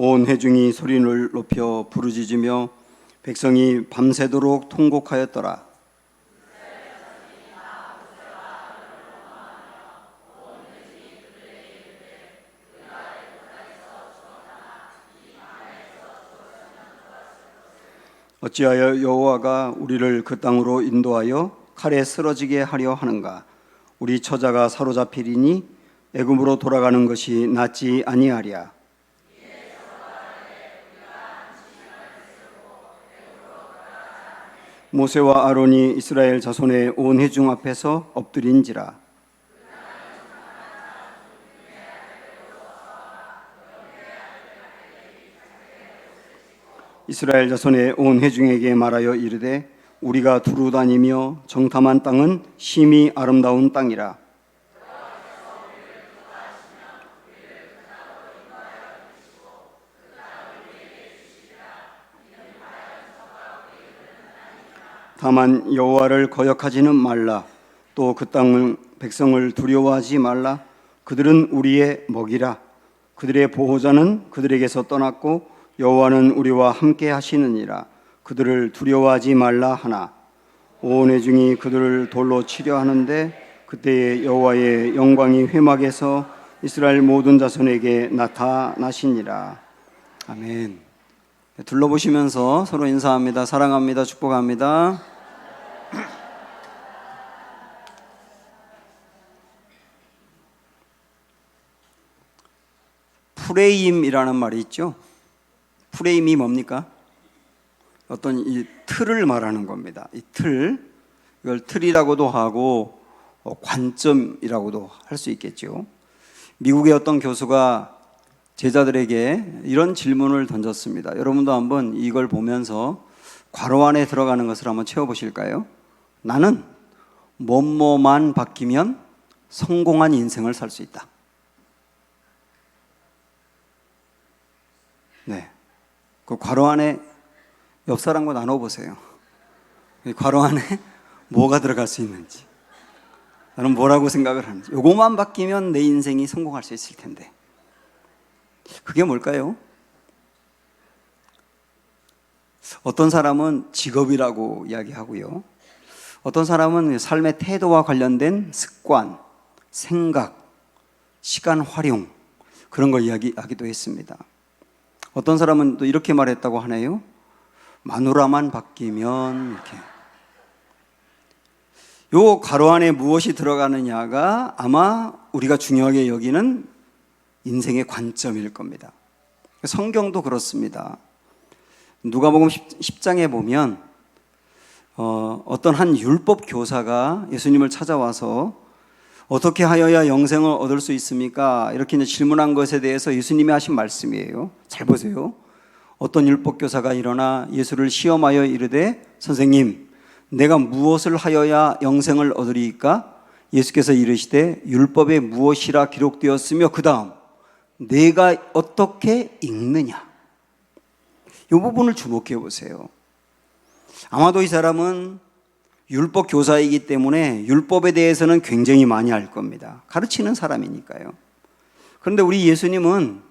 온 회중이 소리를 높여 부르짖으며 백성이 밤새도록 통곡하였더라. 어찌하여 여호와가 우리를 그 땅으로 인도하여 칼에 쓰러지게 하려 하는가? 우리 처자가 사로잡히리니 애굽으로 돌아가는 것이 낫지 아니하랴. 모세와 아론이 이스라엘 자손의 온 회중 앞에서 엎드린지라. 이스라엘 자손의 온 회중에게 말하여 이르되 우리가 두루 다니며 정탐한 땅은 심히 아름다운 땅이라. 다만 여호와를 거역하지는 말라. 또 그 땅을 백성을 두려워하지 말라. 그들은 우리의 먹이라. 그들의 보호자는 그들에게서 떠났고 여호와는 우리와 함께 하시느니라. 그들을 두려워하지 말라 하나 온 회중이 그들을 돌로 치려 하는데 그때에 여호와의 영광이 회막에서 이스라엘 모든 자손에게 나타나시니라. 아멘. 둘러보시면서 서로 인사합니다. 사랑합니다. 축복합니다. 프레임이라는 말이 있죠. 프레임이 뭡니까? 어떤 이 틀을 말하는 겁니다. 이 틀, 이걸 틀이라고도 하고 관점이라고도 할 수 있겠죠. 미국의 어떤 교수가 제자들에게 이런 질문을 던졌습니다. 여러분도 한번 이걸 보면서 괄호 안에 들어가는 것을 한번 채워보실까요? 나는 뭐뭐만 바뀌면 성공한 인생을 살 수 있다. 네, 그 괄호 안에 옆 사람과 나눠보세요. 괄호 안에 뭐가 들어갈 수 있는지, 나는 뭐라고 생각을 하는지. 요것만 바뀌면 내 인생이 성공할 수 있을 텐데 그게 뭘까요? 어떤 사람은 직업이라고 이야기하고요, 어떤 사람은 삶의 태도와 관련된 습관, 생각, 시간 활용, 그런 걸 이야기하기도 했습니다. 어떤 사람은 또 이렇게 말했다고 하네요. 마누라만 바뀌면 이렇게. 요 가로 안에 무엇이 들어가느냐가 아마 우리가 중요하게 여기는 인생의 관점일 겁니다. 성경도 그렇습니다. 누가복음 10장에 보면 어떤 한 율법 교사가 예수님을 찾아와서 어떻게 하여야 영생을 얻을 수 있습니까? 이렇게 이제 질문한 것에 대해서 예수님이 하신 말씀이에요. 잘 보세요. 어떤 율법 교사가 일어나 예수를 시험하여 이르되 선생님, 내가 무엇을 하여야 영생을 얻으리이까? 예수께서 이르시되 율법에 무엇이라 기록되었으며 그 다음 내가 어떻게 읽느냐. 이 부분을 주목해 보세요. 아마도 이 사람은 율법 교사이기 때문에 율법에 대해서는 굉장히 많이 알 겁니다. 가르치는 사람이니까요. 그런데 우리 예수님은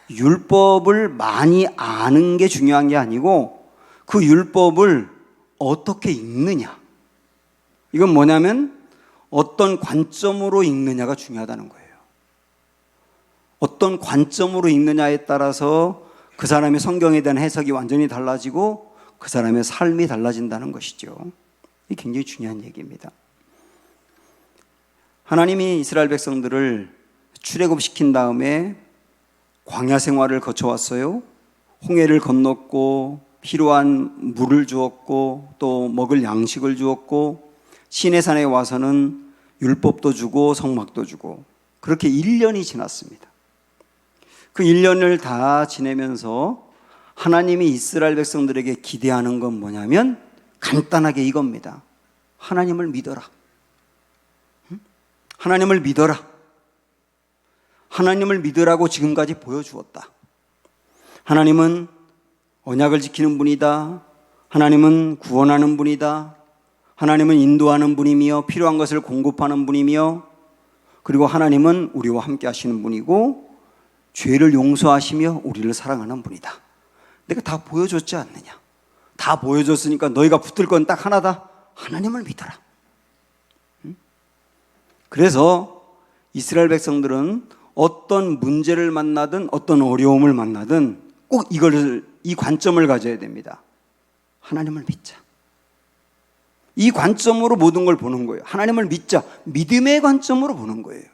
율법을 많이 아는 게 중요한 게 아니고 그 율법을 어떻게 읽느냐, 이건 뭐냐면 어떤 관점으로 읽느냐가 중요하다는 거예요. 어떤 관점으로 읽느냐에 따라서 그 사람의 성경에 대한 해석이 완전히 달라지고 그 사람의 삶이 달라진다는 것이죠. 이게 굉장히 중요한 얘기입니다. 하나님이 이스라엘 백성들을 출애굽시킨 다음에 광야 생활을 거쳐왔어요. 홍해를 건넜고 필요한 물을 주었고 또 먹을 양식을 주었고 시내산에 와서는 율법도 주고 성막도 주고 그렇게 1년이 지났습니다. 그 1년을 다 지내면서 하나님이 이스라엘 백성들에게 기대하는 건 뭐냐면 간단하게 이겁니다. 하나님을 믿어라. 하나님을 믿어라. 하나님을 믿으라고 지금까지 보여주었다. 하나님은 언약을 지키는 분이다. 하나님은 구원하는 분이다. 하나님은 인도하는 분이며 필요한 것을 공급하는 분이며 그리고 하나님은 우리와 함께 하시는 분이고 죄를 용서하시며 우리를 사랑하는 분이다. 내가 다 보여줬지 않느냐. 다 보여줬으니까 너희가 붙들 건 딱 하나다. 하나님을 믿어라. 그래서 이스라엘 백성들은 어떤 문제를 만나든 어떤 어려움을 만나든 꼭 이 관점을 가져야 됩니다. 하나님을 믿자. 이 관점으로 모든 걸 보는 거예요. 하나님을 믿자. 믿음의 관점으로 보는 거예요.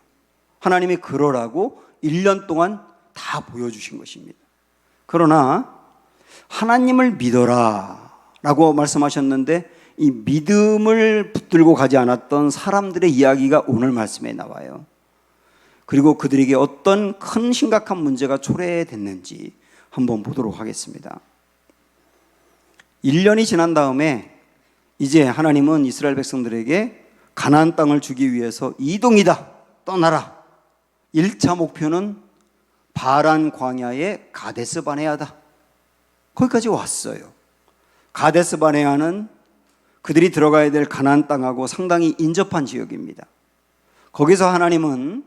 하나님이 그러라고 1년 동안 다 보여주신 것입니다. 그러나 하나님을 믿어라 라고 말씀하셨는데 이 믿음을 붙들고 가지 않았던 사람들의 이야기가 오늘 말씀에 나와요. 그리고 그들에게 어떤 큰 심각한 문제가 초래됐는지 한번 보도록 하겠습니다. 1년이 지난 다음에 이제 하나님은 이스라엘 백성들에게 가나안 땅을 주기 위해서 이동이다. 떠나라. 1차 목표는 바란 광야의 가데스 바네아다. 거기까지 왔어요. 가데스 바네아는 그들이 들어가야 될 가나안 땅하고 상당히 인접한 지역입니다. 거기서 하나님은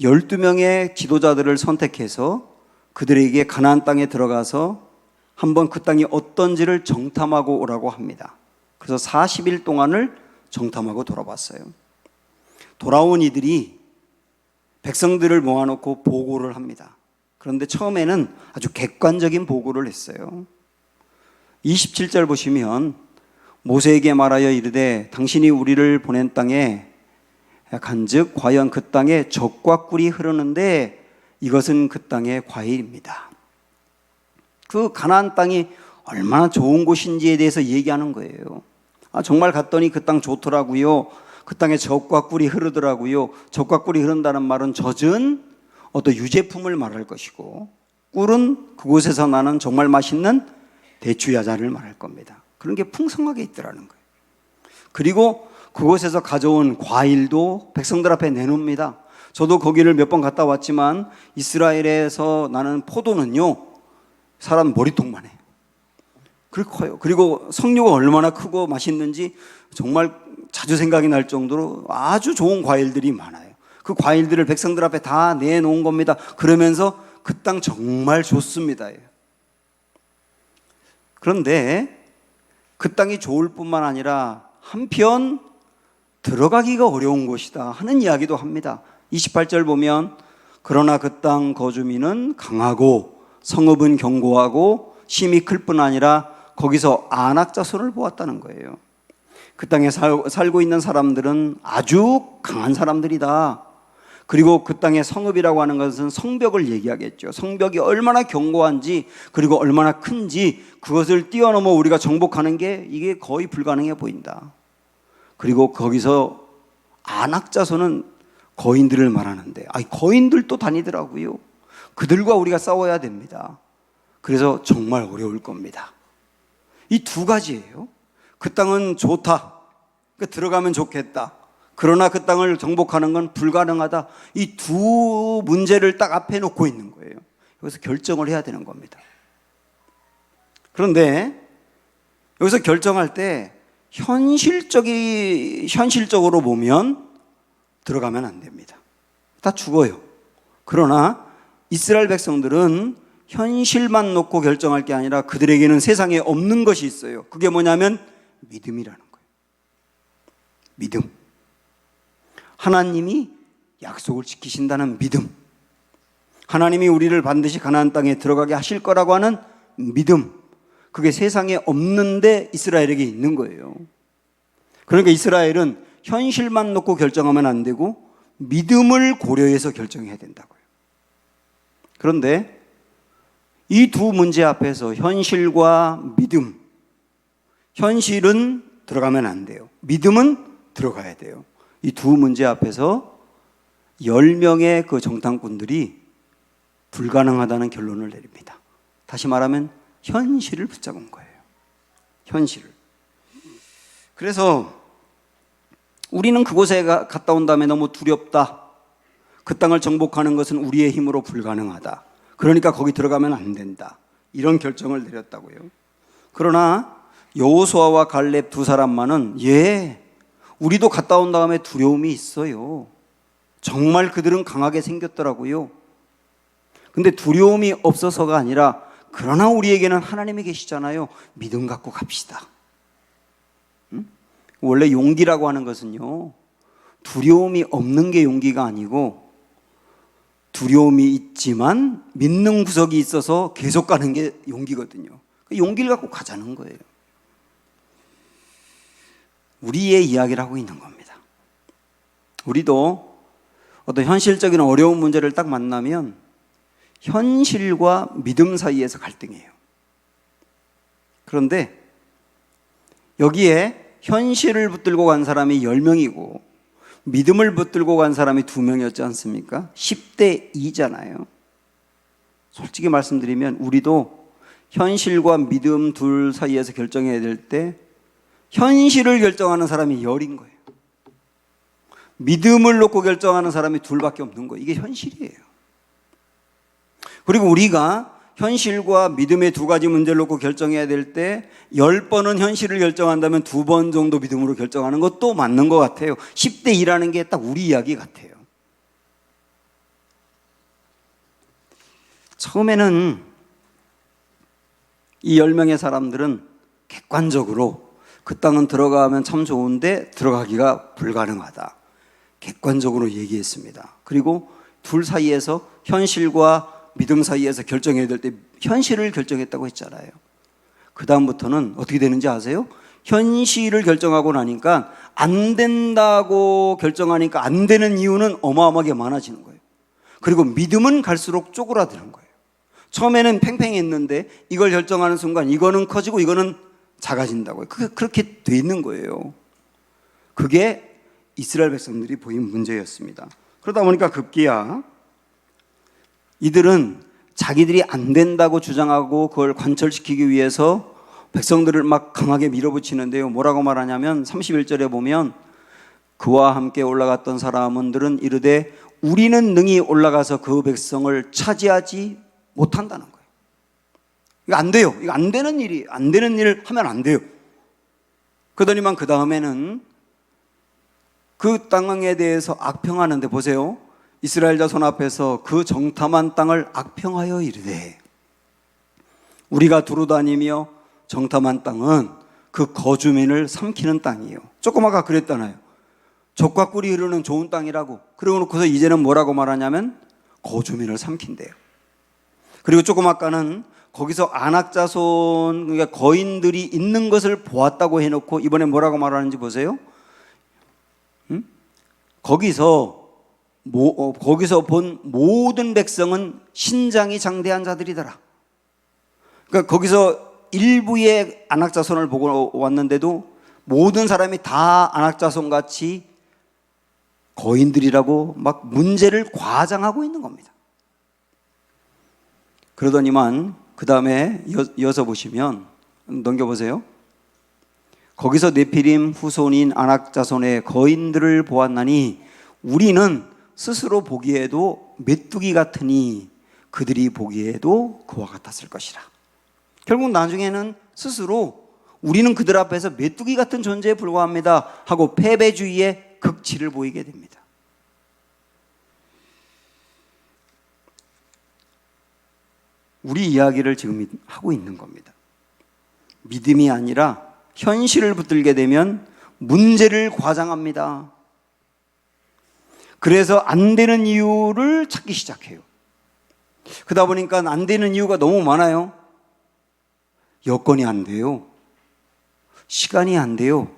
12명의 지도자들을 선택해서 그들에게 가나안 땅에 들어가서 한번 그 땅이 어떤지를 정탐하고 오라고 합니다. 그래서 40일 동안을 정탐하고 돌아봤어요. 돌아온 이들이 백성들을 모아놓고 보고를 합니다. 그런데 처음에는 아주 객관적인 보고를 했어요. 27절 보시면 모세에게 말하여 이르되 당신이 우리를 보낸 땅에 간즉 과연 그 땅에 젖과 꿀이 흐르는데 이것은 그 땅의 과일입니다. 그 가나안 땅이 얼마나 좋은 곳인지에 대해서 얘기하는 거예요. 정말 갔더니 그 땅 좋더라고요. 그 땅에 젖과 꿀이 흐르더라고요. 젖과 꿀이 흐른다는 말은 젖은 어떤 유제품을 말할 것이고 꿀은 그곳에서 나는 정말 맛있는 대추야자를 말할 겁니다. 그런 게 풍성하게 있더라는 거예요. 그리고 그곳에서 가져온 과일도 백성들 앞에 내놓습니다. 저도 거기를 몇 번 갔다 왔지만 이스라엘에서 나는 포도는요 사람 머리통만 해요. 그렇게 커요. 그리고 석류가 얼마나 크고 맛있는지 정말 자주 생각이 날 정도로 아주 좋은 과일들이 많아요. 그 과일들을 백성들 앞에 다 내놓은 겁니다. 그러면서 그 땅 정말 좋습니다. 그런데 그 땅이 좋을 뿐만 아니라 한편 들어가기가 어려운 곳이다 하는 이야기도 합니다. 28절 보면 그러나 그 땅 거주민은 강하고 성읍은 견고하고 심이 클 뿐 아니라 거기서 안악 자손을 보았다는 거예요. 그 땅에 살고 있는 사람들은 아주 강한 사람들이다. 그리고 그 땅의 성읍이라고 하는 것은 성벽을 얘기하겠죠. 성벽이 얼마나 견고한지 그리고 얼마나 큰지 그것을 뛰어넘어 우리가 정복하는 게 이게 거의 불가능해 보인다. 그리고 거기서 안악 자손은 거인들을 말하는데 거인들도 다니더라고요. 그들과 우리가 싸워야 됩니다. 그래서 정말 어려울 겁니다. 이 두 가지예요. 그 땅은 좋다. 들어가면 좋겠다. 그러나 그 땅을 정복하는 건 불가능하다. 이 두 문제를 딱 앞에 놓고 있는 거예요. 여기서 결정을 해야 되는 겁니다. 그런데 여기서 결정할 때 현실적으로 보면 들어가면 안 됩니다. 다 죽어요. 그러나 이스라엘 백성들은 현실만 놓고 결정할 게 아니라 그들에게는 세상에 없는 것이 있어요. 그게 뭐냐면 믿음이라는 거예요. 믿음. 하나님이 약속을 지키신다는 믿음. 하나님이 우리를 반드시 가나안 땅에 들어가게 하실 거라고 하는 믿음. 그게 세상에 없는데 이스라엘에게 있는 거예요. 그러니까 이스라엘은 현실만 놓고 결정하면 안 되고 믿음을 고려해서 결정해야 된다고요. 그런데 이 두 문제 앞에서 현실과 믿음, 현실은 들어가면 안 돼요. 믿음은 들어가야 돼요. 이 두 문제 앞에서 10명의 그 정탐꾼들이 불가능하다는 결론을 내립니다. 다시 말하면 현실을 붙잡은 거예요. 현실을. 그래서 우리는 그곳에 갔다 온 다음에 너무 두렵다. 그 땅을 정복하는 것은 우리의 힘으로 불가능하다. 그러니까 거기 들어가면 안 된다. 이런 결정을 내렸다고요. 그러나 여호수아와 갈렙 두 사람만은 우리도 갔다 온 다음에 두려움이 있어요. 정말 그들은 강하게 생겼더라고요. 근데 두려움이 없어서가 아니라 그러나 우리에게는 하나님이 계시잖아요. 믿음 갖고 갑시다. 원래 용기라고 하는 것은요, 두려움이 없는 게 용기가 아니고 두려움이 있지만 믿는 구석이 있어서 계속 가는 게 용기거든요. 용기를 갖고 가자는 거예요. 우리의 이야기를 하고 있는 겁니다. 우리도 어떤 현실적인 어려운 문제를 딱 만나면 현실과 믿음 사이에서 갈등이에요. 그런데 여기에 현실을 붙들고 간 사람이 10명이고 믿음을 붙들고 간 사람이 2명이었지 않습니까? 10대 2잖아요. 솔직히 말씀드리면 우리도 현실과 믿음 둘 사이에서 결정해야 될 때 현실을 결정하는 사람이 10인 거예요. 믿음을 놓고 결정하는 사람이 2밖에 없는 거예요. 이게 현실이에요. 그리고 우리가 현실과 믿음의 2가지 문제를 놓고 결정해야 될 때 10번은 현실을 결정한다면 2번 정도 믿음으로 결정하는 것도 맞는 것 같아요. 10대 2라는 게 딱 우리 이야기 같아요. 처음에는 이 10명의 사람들은 객관적으로 그 땅은 들어가면 참 좋은데 들어가기가 불가능하다. 객관적으로 얘기했습니다. 그리고 둘 사이에서 현실과 믿음 사이에서 결정해야 될 때 현실을 결정했다고 했잖아요. 그 다음부터는 어떻게 되는지 아세요? 현실을 결정하고 나니까 안 된다고 결정하니까 안 되는 이유는 어마어마하게 많아지는 거예요. 그리고 믿음은 갈수록 쪼그라드는 거예요. 처음에는 팽팽했는데 이걸 결정하는 순간 이거는 커지고 이거는 작아진다고요. 그렇게 돼 있는 거예요. 그게 이스라엘 백성들이 보인 문제였습니다. 그러다 보니까 급기야 이들은 자기들이 안 된다고 주장하고 그걸 관철시키기 위해서 백성들을 막 강하게 밀어붙이는데요. 뭐라고 말하냐면 31절에 보면 그와 함께 올라갔던 사람들은 이르되 우리는 능히 올라가서 그 백성을 차지하지 못한다는 거예요. 이거 안 돼요. 이거 안 되는 일이, 안 되는 일을 하면 안 돼요. 그러더니만 그 다음에는 그 땅에 대해서 악평하는데 보세요. 이스라엘 자손 앞에서 그 정탐한 땅을 악평하여 이르되 우리가 두루 다니며 정탐한 땅은 그 거주민을 삼키는 땅이에요. 조금 아까 그랬잖아요. 젖과 꿀이 흐르는 좋은 땅이라고. 그러고 놓고서 이제는 뭐라고 말하냐면 거주민을 삼킨대요. 그리고 조금 아까는 거기서 안악자손, 그러니까 거인들이 있는 것을 보았다고 해놓고 이번에 뭐라고 말하는지 보세요. 거기서 본 모든 백성은 신장이 장대한 자들이더라. 그러니까 거기서 일부의 안악자손을 보고 왔는데도 모든 사람이 다 안악자손 같이 거인들이라고 막 문제를 과장하고 있는 겁니다. 그러더니만 그 다음에 이어서 보시면 넘겨보세요. 거기서 네피림 후손인 안악자손의 거인들을 보았나니 우리는 스스로 보기에도 메뚜기 같으니 그들이 보기에도 그와 같았을 것이라. 결국 나중에는 스스로 우리는 그들 앞에서 메뚜기 같은 존재에 불과합니다 하고 패배주의의 극치를 보이게 됩니다. 우리 이야기를 지금 하고 있는 겁니다. 믿음이 아니라 현실을 붙들게 되면 문제를 과장합니다. 그래서 안 되는 이유를 찾기 시작해요. 그러다 보니까 안 되는 이유가 너무 많아요. 여건이 안 돼요. 시간이 안 돼요.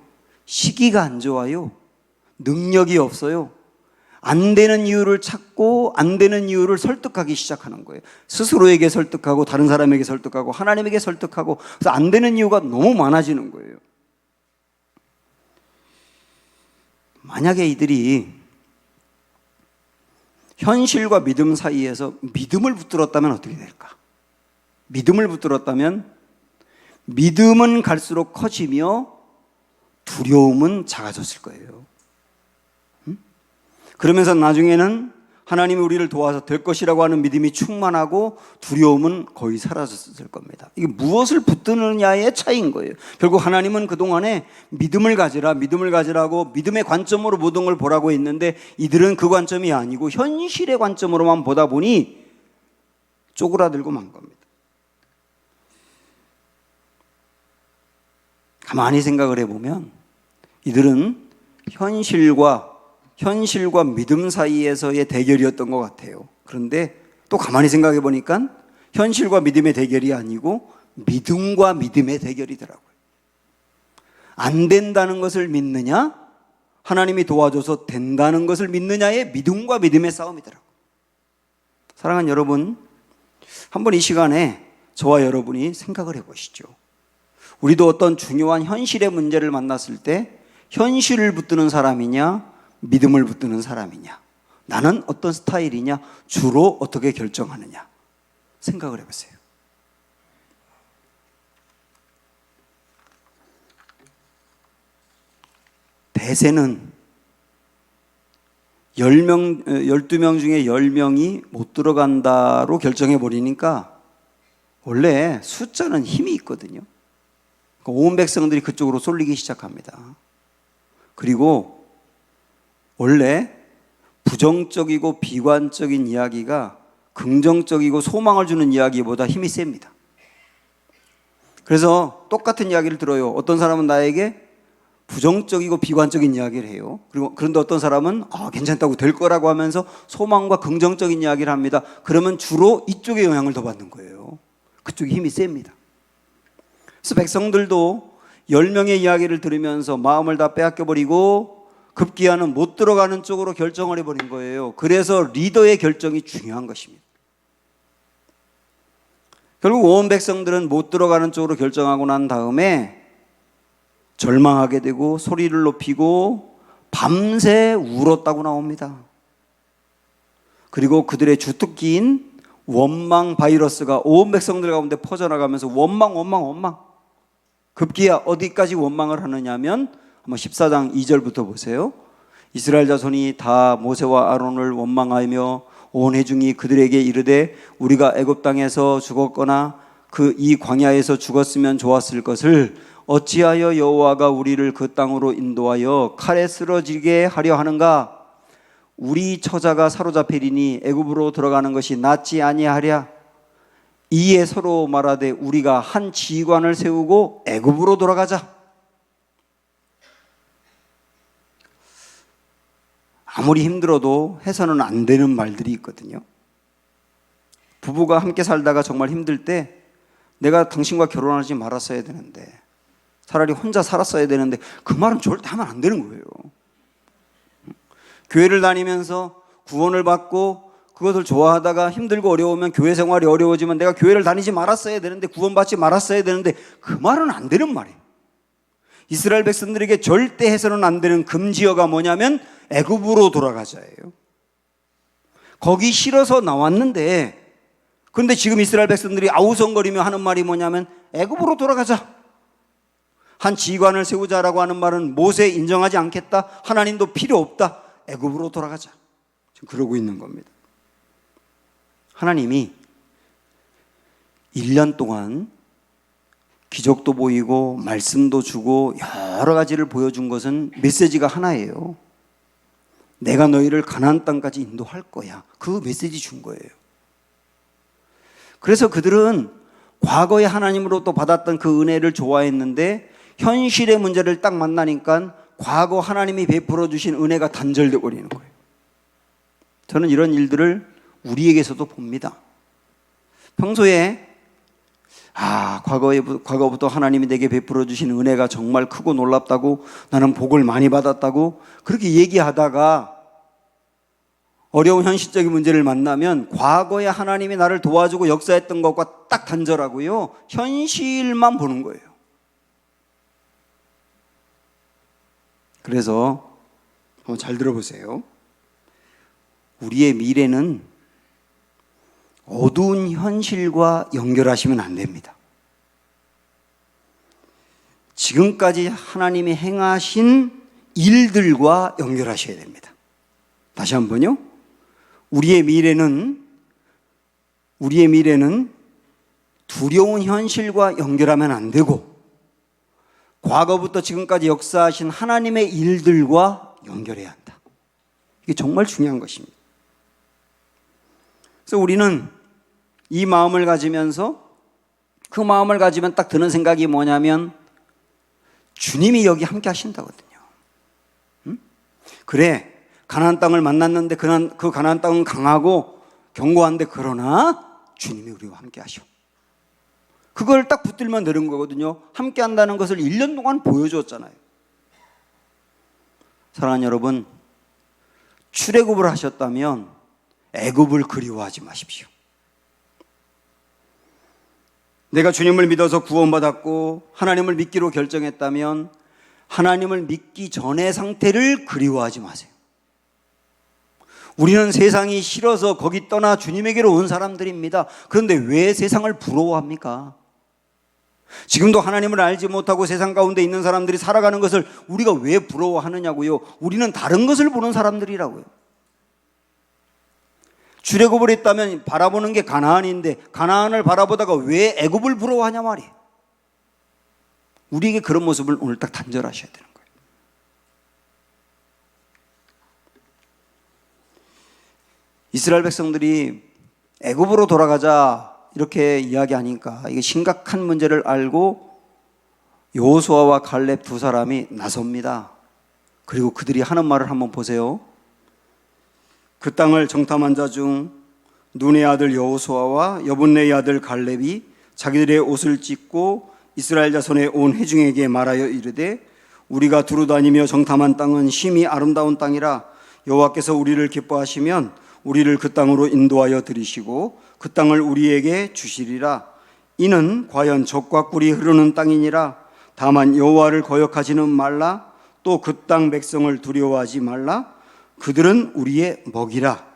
시기가 안 좋아요. 능력이 없어요. 안 되는 이유를 찾고 안 되는 이유를 설득하기 시작하는 거예요. 스스로에게 설득하고 다른 사람에게 설득하고 하나님에게 설득하고 그래서 안 되는 이유가 너무 많아지는 거예요. 만약에 이들이 현실과 믿음 사이에서 믿음을 붙들었다면 어떻게 될까? 믿음을 붙들었다면 믿음은 갈수록 커지며 두려움은 작아졌을 거예요. 그러면서 나중에는 하나님이 우리를 도와서 될 것이라고 하는 믿음이 충만하고 두려움은 거의 사라졌을 겁니다. 이게 무엇을 붙드느냐의 차이인 거예요. 결국 하나님은 그동안에 믿음을 가지라고 믿음의 관점으로 모든 걸 보라고 했는데 이들은 그 관점이 아니고 현실의 관점으로만 보다 보니 쪼그라들고 만 겁니다. 가만히 생각을 해보면 이들은 현실과 믿음 사이에서의 대결이었던 것 같아요. 그런데 또 가만히 생각해 보니까 현실과 믿음의 대결이 아니고 믿음과 믿음의 대결이더라고요. 안 된다는 것을 믿느냐, 하나님이 도와줘서 된다는 것을 믿느냐의 믿음과 믿음의 싸움이더라고요. 사랑하는 여러분, 한번 이 시간에 저와 여러분이 생각을 해보시죠. 우리도 어떤 중요한 현실의 문제를 만났을 때 현실을 붙드는 사람이냐, 믿음을 붙드는 사람이냐, 나는 어떤 스타일이냐, 주로 어떻게 결정하느냐 생각을 해보세요. 대세는 12명 중에 10명이 못 들어간다로 결정해 버리니까 원래 숫자는 힘이 있거든요. 온 백성들이 그쪽으로 쏠리기 시작합니다. 그리고 원래 부정적이고 비관적인 이야기가 긍정적이고 소망을 주는 이야기보다 힘이 셉니다. 그래서 똑같은 이야기를 들어요. 어떤 사람은 나에게 부정적이고 비관적인 이야기를 해요. 그런데 어떤 사람은 괜찮다고 될 거라고 하면서 소망과 긍정적인 이야기를 합니다. 그러면 주로 이쪽에 영향을 더 받는 거예요. 그쪽이 힘이 셉니다. 그래서 백성들도 10명의 이야기를 들으면서 마음을 다 빼앗겨버리고 급기야는 못 들어가는 쪽으로 결정을 해버린 거예요. 그래서 리더의 결정이 중요한 것입니다. 결국 온 백성들은 못 들어가는 쪽으로 결정하고 난 다음에 절망하게 되고 소리를 높이고 밤새 울었다고 나옵니다. 그리고 그들의 주특기인 원망 바이러스가 온 백성들 가운데 퍼져나가면서 원망. 급기야 어디까지 원망을 하느냐면 한번 14장 2절부터 보세요. 이스라엘 자손이 다 모세와 아론을 원망하며 온 회중이 그들에게 이르되 우리가 애굽 땅에서 죽었거나 이 광야에서 죽었으면 좋았을 것을 어찌하여 여호와가 우리를 그 땅으로 인도하여 칼에 쓰러지게 하려 하는가? 우리 처자가 사로잡히리니 애굽으로 들어가는 것이 낫지 아니하랴? 이에 서로 말하되 우리가 한 지휘관을 세우고 애굽으로 돌아가자. 아무리 힘들어도 해서는 안 되는 말들이 있거든요. 부부가 함께 살다가 정말 힘들 때 내가 당신과 결혼하지 말았어야 되는데 차라리 혼자 살았어야 되는데 그 말은 절대 하면 안 되는 거예요. 교회를 다니면서 구원을 받고 그것을 좋아하다가 힘들고 어려우면 교회 생활이 어려워지면 내가 교회를 다니지 말았어야 되는데 구원받지 말았어야 되는데 그 말은 안 되는 말이에요. 이스라엘 백성들에게 절대 해서는 안 되는 금지어가 뭐냐면 애굽으로 돌아가자예요. 거기 싫어서 나왔는데 그런데 지금 이스라엘 백성들이 아우성거리며 하는 말이 뭐냐면 애굽으로 돌아가자. 한 지휘관을 세우자라고 하는 말은 모세 인정하지 않겠다. 하나님도 필요 없다. 애굽으로 돌아가자. 지금 그러고 있는 겁니다. 하나님이 1년 동안 기적도 보이고 말씀도 주고 여러 가지를 보여준 것은 메시지가 하나예요. 내가 너희를 가나안 땅까지 인도할 거야. 그 메시지 준 거예요. 그래서 그들은 과거에 하나님으로부터 받았던 그 은혜를 좋아했는데 현실의 문제를 딱 만나니까 과거 하나님이 베풀어 주신 은혜가 단절되어 버리는 거예요. 저는 이런 일들을 우리에게서도 봅니다. 평소에 과거부터 하나님이 내게 베풀어 주신 은혜가 정말 크고 놀랍다고 나는 복을 많이 받았다고 그렇게 얘기하다가 어려운 현실적인 문제를 만나면 과거에 하나님이 나를 도와주고 역사했던 것과 딱 단절하고요. 현실만 보는 거예요. 그래서 한번 잘 들어보세요. 우리의 미래는 어두운 현실과 연결하시면 안 됩니다. 지금까지 하나님이 행하신 일들과 연결하셔야 됩니다. 다시 한번요. 우리의 미래는 두려운 현실과 연결하면 안 되고 과거부터 지금까지 역사하신 하나님의 일들과 연결해야 한다. 이게 정말 중요한 것입니다. 그래서 우리는 이 마음을 가지면서 그 마음을 가지면 딱 드는 생각이 뭐냐면 주님이 여기 함께 하신다거든요. 그래, 가나안 땅을 만났는데 그 가나안 땅은 강하고 견고한데 그러나 주님이 우리와 함께 하셔. 그걸 딱 붙들면 되는 거거든요. 함께 한다는 것을 1년 동안 보여줬잖아요. 사랑하는 여러분, 출애굽을 하셨다면 애굽을 그리워하지 마십시오. 내가 주님을 믿어서 구원받았고 하나님을 믿기로 결정했다면 하나님을 믿기 전의 상태를 그리워하지 마세요. 우리는 세상이 싫어서 거기 떠나 주님에게로 온 사람들입니다. 그런데 왜 세상을 부러워합니까? 지금도 하나님을 알지 못하고 세상 가운데 있는 사람들이 살아가는 것을 우리가 왜 부러워하느냐고요. 우리는 다른 것을 보는 사람들이라고요. 출애굽을 했다면 바라보는 게 가나안인데 가나안을 바라보다가 왜 애굽을 부러워하냐 말이에요. 우리에게 그런 모습을 오늘 딱 단절하셔야 되는 거예요. 이스라엘 백성들이 애굽으로 돌아가자 이렇게 이야기하니까 이게 심각한 문제를 알고 여호수아와 갈렙 두 사람이 나섭니다. 그리고 그들이 하는 말을 한번 보세요. 그 땅을 정탐한 자 중 눈의 아들 여호수아와 여분네의 아들 갈렙이 자기들의 옷을 찢고 이스라엘 자손의 온 회중에게 말하여 이르되 우리가 두루 다니며 정탐한 땅은 심히 아름다운 땅이라 여호와께서 우리를 기뻐하시면 우리를 그 땅으로 인도하여 들이시고 그 땅을 우리에게 주시리라. 이는 과연 젖과 꿀이 흐르는 땅이니라. 다만 여호와를 거역하지는 말라. 또 그 땅 백성을 두려워하지 말라. 그들은 우리의 먹이라.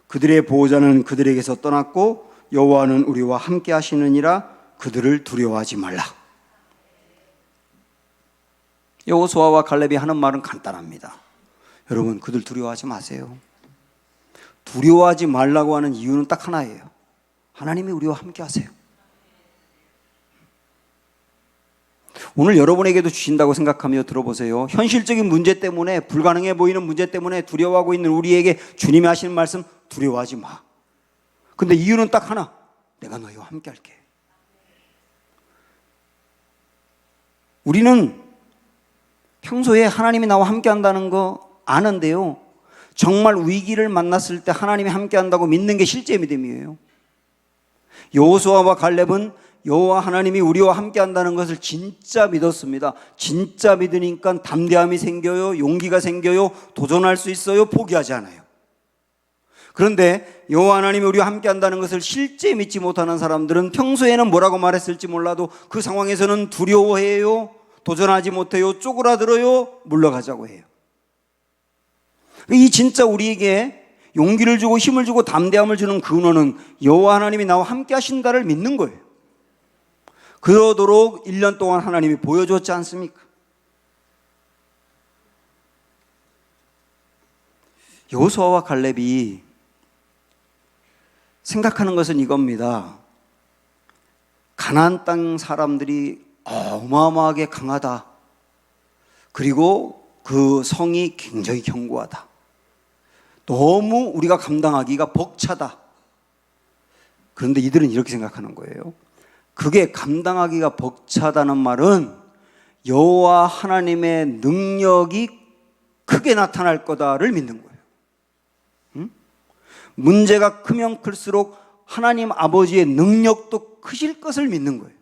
그들의 보호자는 그들에게서 떠났고 여호와는 우리와 함께 하시느니라. 그들을 두려워하지 말라. 여호수아와 갈렙이 하는 말은 간단합니다. 여러분, 그들 두려워하지 마세요. 두려워하지 말라고 하는 이유는 딱 하나예요. 하나님이 우리와 함께 하세요. 오늘 여러분에게도 주신다고 생각하며 들어보세요. 현실적인 문제 때문에, 불가능해 보이는 문제 때문에 두려워하고 있는 우리에게 주님이 하시는 말씀, 두려워하지 마. 근데 이유는 딱 하나, 내가 너희와 함께 할게. 우리는 평소에 하나님이 나와 함께 한다는 거 아는데요, 정말 위기를 만났을 때 하나님이 함께 한다고 믿는 게 실제 믿음이에요. 여호수아와 갈렙은 여호와 하나님이 우리와 함께 한다는 것을 진짜 믿었습니다. 진짜 믿으니까 담대함이 생겨요, 용기가 생겨요, 도전할 수 있어요, 포기하지 않아요. 그런데 여호와 하나님이 우리와 함께 한다는 것을 실제 믿지 못하는 사람들은 평소에는 뭐라고 말했을지 몰라도 그 상황에서는 두려워해요, 도전하지 못해요, 쪼그라들어요, 물러가자고 해요. 이 진짜 우리에게 용기를 주고 힘을 주고 담대함을 주는 근원은 여호와 하나님이 나와 함께 하신다를 믿는 거예요. 그러도록 1년 동안 하나님이 보여줬지 않습니까? 여호수아와 갈렙이 생각하는 것은 이겁니다. 가나안 땅 사람들이 어마어마하게 강하다. 그리고 그 성이 굉장히 견고하다. 너무 우리가 감당하기가 벅차다. 그런데 이들은 이렇게 생각하는 거예요. 그게 감당하기가 벅차다는 말은 여호와 하나님의 능력이 크게 나타날 거다를 믿는 거예요. 문제가 크면 클수록 하나님 아버지의 능력도 크실 것을 믿는 거예요.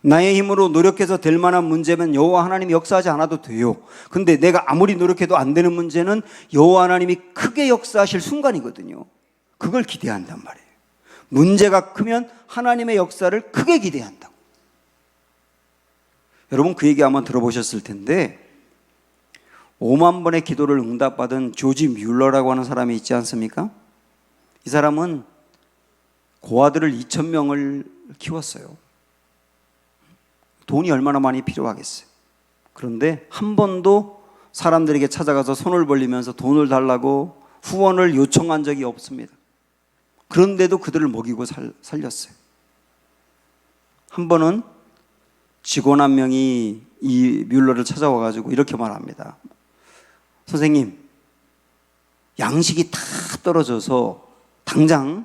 나의 힘으로 노력해서 될 만한 문제면 여호와 하나님이 역사하지 않아도 돼요. 근데 내가 아무리 노력해도 안 되는 문제는 여호와 하나님이 크게 역사하실 순간이거든요. 그걸 기대한단 말이에요. 문제가 크면 하나님의 역사를 크게 기대한다고. 여러분, 그 얘기 한번 들어보셨을 텐데 5만 번의 기도를 응답받은 조지 뮬러라고 하는 사람이 있지 않습니까? 이 사람은 고아들을 2,000명을 키웠어요. 돈이 얼마나 많이 필요하겠어요. 그런데 한 번도 사람들에게 찾아가서 손을 벌리면서 돈을 달라고 후원을 요청한 적이 없습니다. 그런데도 그들을 먹이고 살렸어요. 한 번은 직원 한 명이 이 뮬러를 찾아와가지고 이렇게 말합니다. 선생님, 양식이 다 떨어져서 당장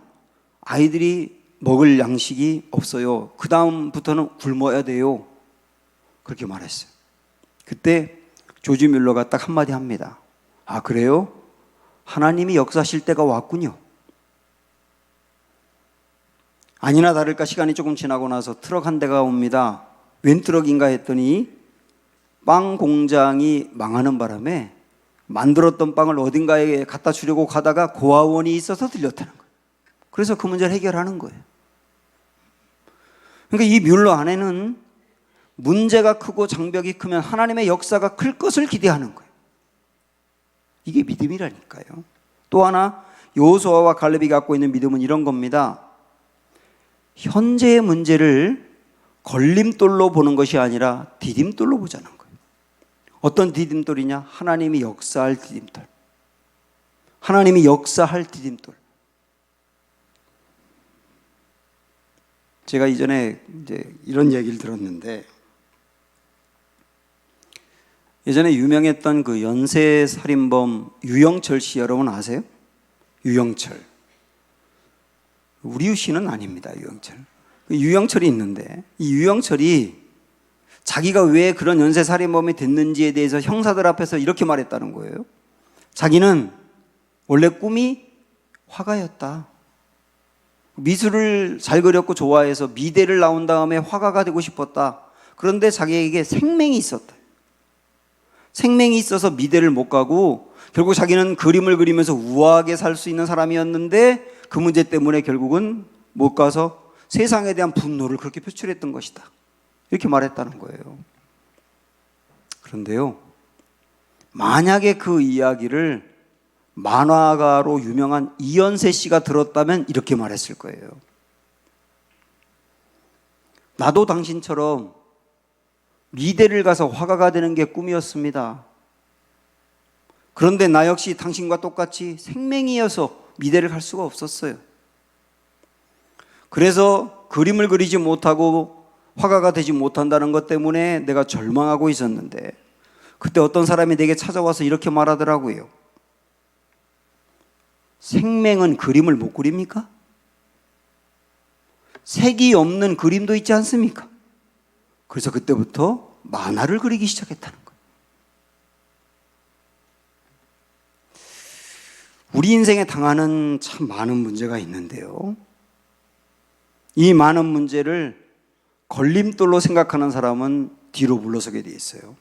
아이들이 먹을 양식이 없어요. 그 다음부터는 굶어야 돼요. 그렇게 말했어요. 그때 조지 뮬러가 딱 한마디 합니다. 아, 그래요? 하나님이 역사하실 때가 왔군요. 아니나 다를까 시간이 조금 지나고 나서 트럭 한 대가 옵니다. 웬 트럭인가 했더니 빵 공장이 망하는 바람에 만들었던 빵을 어딘가에 갖다 주려고 가다가 고아원이 있어서 들렸다는 거예요. 그래서 그 문제를 해결하는 거예요. 그러니까 이 뮬러 안에는 문제가 크고 장벽이 크면 하나님의 역사가 클 것을 기대하는 거예요. 이게 믿음이라니까요. 또 하나 여호수아와 갈렙이 갖고 있는 믿음은 이런 겁니다. 현재의 문제를 걸림돌로 보는 것이 아니라 디딤돌로 보자는 거예요. 어떤 디딤돌이냐? 하나님이 역사할 디딤돌. 하나님이 역사할 디딤돌. 제가 이전에 이제 이런 얘기를 들었는데, 예전에 유명했던 그 연쇄살인범 유영철 씨 여러분 아세요? 유영철. 우리우 씨는 아닙니다. 유영철. 유영철이 있는데 이 유영철이 자기가 왜 그런 연쇄살인범이 됐는지에 대해서 형사들 앞에서 이렇게 말했다는 거예요. 자기는 원래 꿈이 화가였다. 미술을 잘 그렸고 좋아해서 미대를 나온 다음에 화가가 되고 싶었다. 그런데 자기에게 생명이 있었다. 생명이 있어서 미대를 못 가고 결국 자기는 그림을 그리면서 우아하게 살 수 있는 사람이었는데 그 문제 때문에 결국은 못 가서 세상에 대한 분노를 그렇게 표출했던 것이다. 이렇게 말했다는 거예요. 그런데요, 만약에 그 이야기를 만화가로 유명한 이현세 씨가 들었다면 이렇게 말했을 거예요. 나도 당신처럼 미대를 가서 화가가 되는 게 꿈이었습니다. 그런데 나 역시 당신과 똑같이 생맹이어서 미대를 갈 수가 없었어요. 그래서 그림을 그리지 못하고 화가가 되지 못한다는 것 때문에 내가 절망하고 있었는데 그때 어떤 사람이 내게 찾아와서 이렇게 말하더라고요. 생맹은 그림을 못 그립니까? 색이 없는 그림도 있지 않습니까? 그래서 그때부터 만화를 그리기 시작했다는 거예요. 우리 인생에 당하는 참 많은 문제가 있는데요. 이 많은 문제를 걸림돌로 생각하는 사람은 뒤로 물러서게 돼 있어요.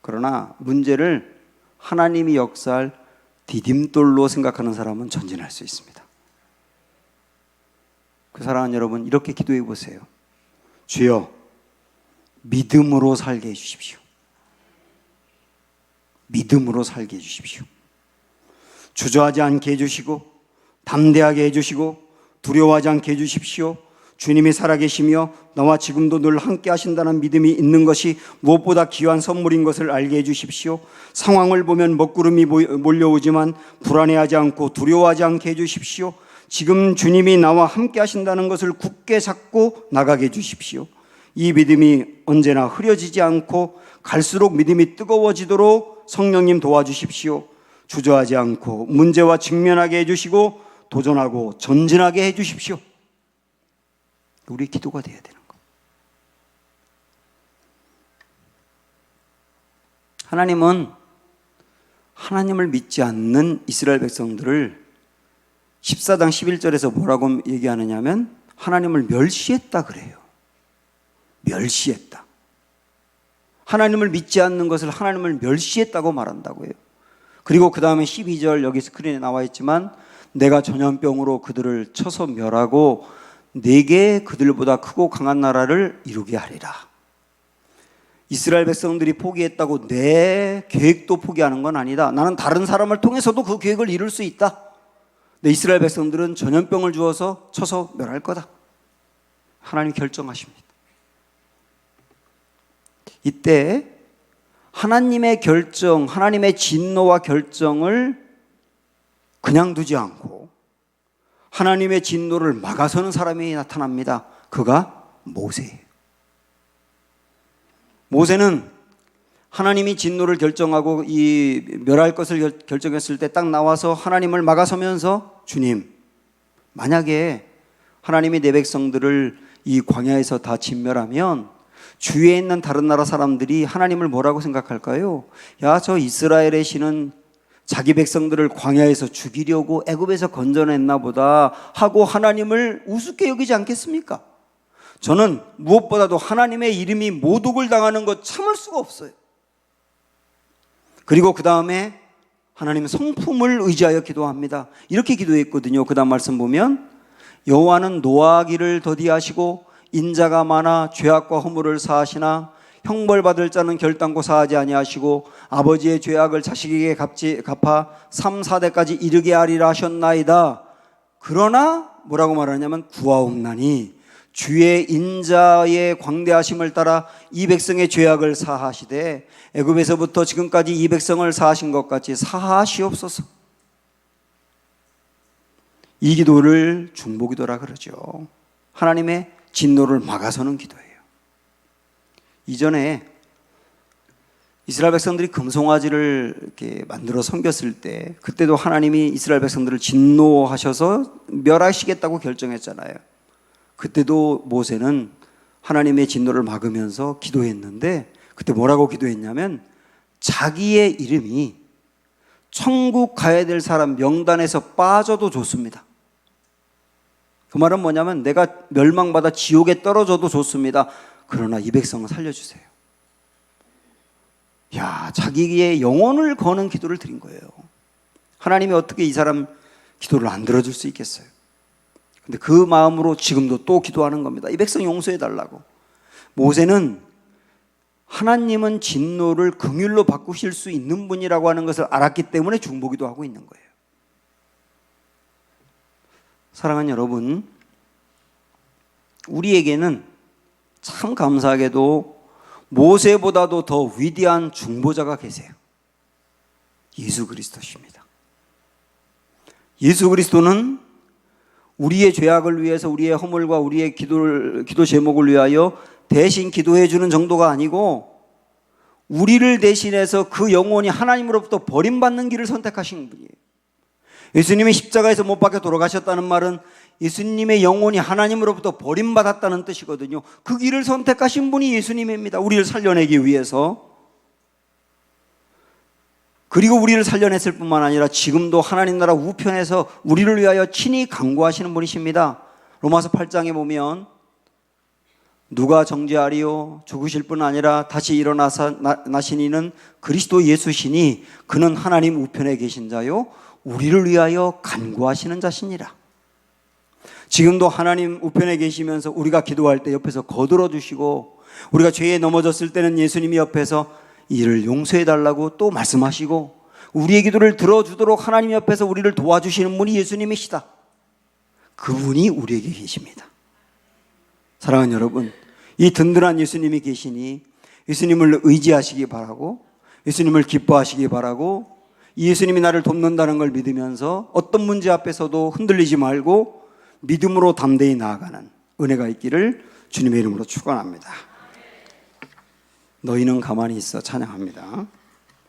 그러나 문제를 하나님이 역사할 디딤돌로 생각하는 사람은 전진할 수 있습니다. 그 사랑하는 여러분, 이렇게 기도해 보세요. 주여, 믿음으로 살게 해주십시오. 믿음으로 살게 해주십시오. 주저하지 않게 해주시고 담대하게 해주시고 두려워하지 않게 해주십시오. 주님이 살아계시며 나와 지금도 늘 함께 하신다는 믿음이 있는 것이 무엇보다 귀한 선물인 것을 알게 해주십시오. 상황을 보면 먹구름이 몰려오지만 불안해하지 않고 두려워하지 않게 해주십시오. 지금 주님이 나와 함께 하신다는 것을 굳게 잡고 나가게 해주십시오. 이 믿음이 언제나 흐려지지 않고 갈수록 믿음이 뜨거워지도록 성령님 도와주십시오. 주저하지 않고 문제와 직면하게 해주시고 도전하고 전진하게 해주십시오. 우리 기도가 돼야 되는 거. 하나님은 하나님을 믿지 않는 이스라엘 백성들을 14장 11절에서 뭐라고 얘기하느냐 하면 하나님을 멸시했다 그래요. 멸시했다. 하나님을 믿지 않는 것을 하나님을 멸시했다고 말한다고요. 그리고 그 다음에 12절 여기 스크린에 나와 있지만 내가 전염병으로 그들을 쳐서 멸하고 내게 그들보다 크고 강한 나라를 이루게 하리라. 이스라엘 백성들이 포기했다고 내 계획도 포기하는 건 아니다. 나는 다른 사람을 통해서도 그 계획을 이룰 수 있다. 근데 이스라엘 백성들은 전염병을 주어서 쳐서 멸할 거다. 하나님 결정하십니다. 이때 하나님의 결정, 하나님의 진노와 결정을 그냥 두지 않고 하나님의 진노를 막아서는 사람이 나타납니다. 그가 모세예요. 모세는 하나님이 진노를 결정하고 이 멸할 것을 결정했을 때 딱 나와서 하나님을 막아서면서 주님, 만약에 하나님이 내 백성들을 이 광야에서 다 진멸하면 주위에 있는 다른 나라 사람들이 하나님을 뭐라고 생각할까요? 야, 저 이스라엘의 신은 자기 백성들을 광야에서 죽이려고 애굽에서 건져냈나 보다 하고 하나님을 우습게 여기지 않겠습니까? 저는 무엇보다도 하나님의 이름이 모독을 당하는 것 참을 수가 없어요. 그리고 그 다음에 하나님 성품을 의지하여 기도합니다. 이렇게 기도했거든요. 그 다음 말씀 보면 여호와는 노하기를 더디하시고 인자가 많아 죄악과 허물을 사하시나 형벌받을 자는 결단코 사하지 아니하시고 아버지의 죄악을 자식에게 갚아 3, 4대까지 이르게 하리라 하셨나이다. 그러나 뭐라고 말하냐면 구하옵나니 주의 인자의 광대하심을 따라 이 백성의 죄악을 사하시되 애굽에서부터 지금까지 이 백성을 사하신 것 같이 사하시옵소서. 이 기도를 중보기도라 그러죠. 하나님의 진노를 막아서는 기도예요. 이전에 이스라엘 백성들이 금송아지를 이렇게 만들어 섬겼을 때 그때도 하나님이 이스라엘 백성들을 진노하셔서 멸하시겠다고 결정했잖아요. 그때도 모세는 하나님의 진노를 막으면서 기도했는데 그때 뭐라고 기도했냐면 자기의 이름이 천국 가야 될 사람 명단에서 빠져도 좋습니다. 그 말은 뭐냐면 내가 멸망받아 지옥에 떨어져도 좋습니다. 그러나 이 백성을 살려주세요. 야, 자기의 영혼을 거는 기도를 드린 거예요. 하나님이 어떻게 이 사람 기도를 안 들어줄 수 있겠어요? 근데 그 마음으로 지금도 또 기도하는 겁니다. 이 백성 용서해 달라고. 모세는 하나님은 진노를 긍휼로 바꾸실 수 있는 분이라고 하는 것을 알았기 때문에 중보기도 하고 있는 거예요. 사랑하는 여러분, 우리에게는 참 감사하게도 모세보다도 더 위대한 중보자가 계세요. 예수 그리스도십니다. 예수 그리스도는 우리의 죄악을 위해서 우리의 허물과 우리의 기도 제목을 위하여 대신 기도해 주는 정도가 아니고 우리를 대신해서 그 영혼이 하나님으로부터 버림받는 길을 선택하신 분이에요. 예수님이 십자가에서 못 박혀 돌아가셨다는 말은 예수님의 영혼이 하나님으로부터 버림받았다는 뜻이거든요. 그 길을 선택하신 분이 예수님입니다. 우리를 살려내기 위해서. 그리고 우리를 살려냈을 뿐만 아니라 지금도 하나님 나라 우편에서 우리를 위하여 친히 간구하시는 분이십니다. 로마서 8장에 보면 누가 정죄하리요? 죽으실 뿐 아니라 다시 일어나신 이는 그리스도 예수시니 그는 하나님 우편에 계신 자요 우리를 위하여 간구하시는 자시니라. 지금도 하나님 우편에 계시면서 우리가 기도할 때 옆에서 거들어 주시고 우리가 죄에 넘어졌을 때는 예수님이 옆에서 이를 용서해 달라고 또 말씀하시고 우리의 기도를 들어주도록 하나님 옆에서 우리를 도와주시는 분이 예수님이시다. 그분이 우리에게 계십니다. 사랑하는 여러분, 이 든든한 예수님이 계시니 예수님을 의지하시기 바라고 예수님을 기뻐하시기 바라고 이 예수님이 나를 돕는다는 걸 믿으면서 어떤 문제 앞에서도 흔들리지 말고 믿음으로 담대히 나아가는 은혜가 있기를 주님의 이름으로 축원합니다. 너희는 가만히 있어 찬양합니다.